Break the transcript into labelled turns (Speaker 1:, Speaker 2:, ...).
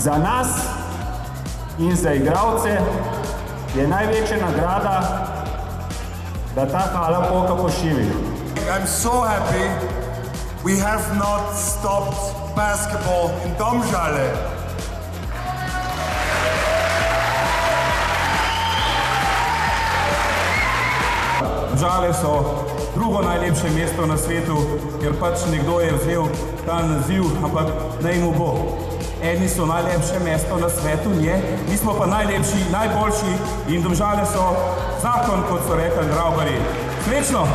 Speaker 1: Za nas in za igralce je največja nagrada, da ta hala poka po šivih.
Speaker 2: I'm so happy we have not stopped basketball in Domžale.
Speaker 3: Domžale so drugo najlepše mesto na svetu, ker pač nekdo je vzel ta naziv, ampak naj mu bo. Eni so najlepše mesto na svetu, mi smo pa najlepši, najboljši in Domžale so zakon, kot so rekli Graubarji. Srečno!